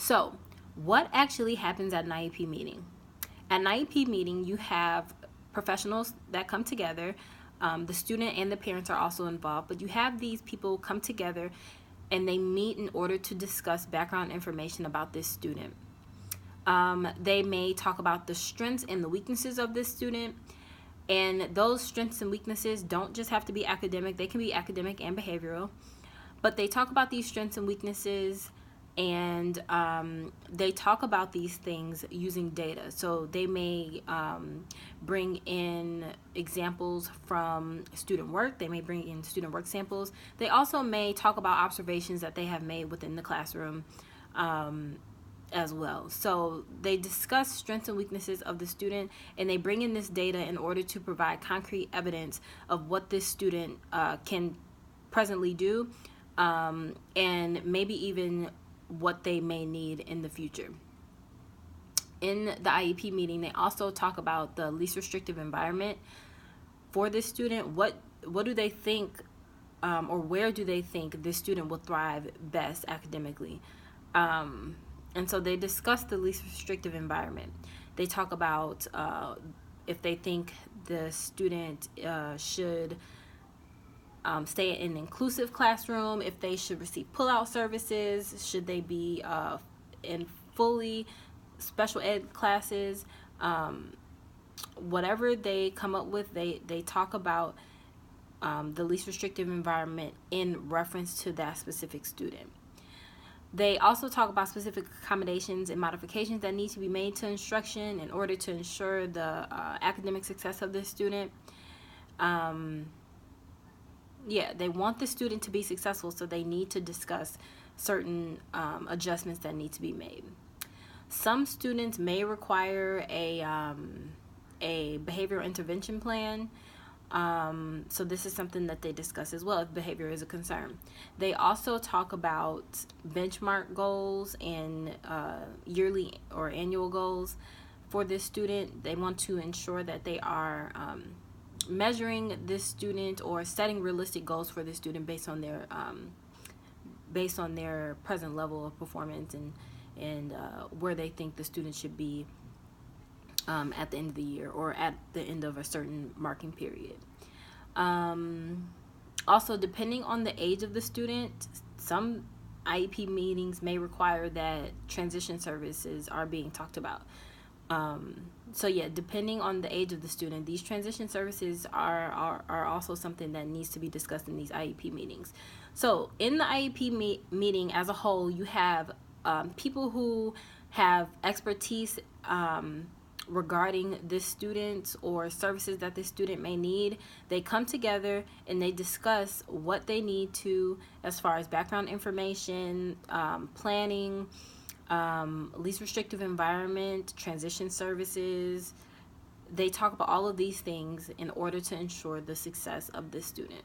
So, what actually happens at an IEP meeting? At an IEP meeting, you have professionals that come together. The student and the parents are also involved, but you have these people come together and they meet in order to discuss background information about this student. They may talk about the strengths and the weaknesses of this student. And those strengths and weaknesses don't just have to be academic, they can be academic and behavioral. But they talk about these strengths and weaknesses, and they talk about these things using data. So they may bring in examples from student work, they may bring in student work samples. They also may talk about observations that they have made within the classroom as well. So they discuss strengths and weaknesses of the student, and they bring in this data in order to provide concrete evidence of what this student can presently do, and maybe even what they may need in the future. In the IEP meeting, they also talk about the least restrictive environment for this student. What do they think, or where do they think this student will thrive best academically? And so they discuss the least restrictive environment. They talk about if they think the student should stay in an inclusive classroom, if they should receive pull-out services, should they be in fully special ed classes. Whatever they come up with, they talk about the least restrictive environment in reference to that specific student. They also talk about specific accommodations and modifications that need to be made to instruction in order to ensure the academic success of the student. They want the student to be successful, so they need to discuss certain adjustments that need to be made. Some students may require a behavioral intervention plan. So this is something that they discuss as well if behavior is a concern. They also talk about benchmark goals and yearly or annual goals for this student. They want to ensure that they are measuring this student or setting realistic goals for this student based on their present level of performance and where they think the student should be at the end of the year or at the end of a certain marking period. Also, depending on the age of the student, some IEP meetings may require that transition services are being talked about. Depending on the age of the student, these transition services are also something that needs to be discussed in these IEP meetings. So in the IEP meeting as a whole, you have people who have expertise regarding this student or services that this student may need. They come together and they discuss what they need to as far as background information, planning, least restrictive environment, transition services. They talk about all of these things in order to ensure the success of this student.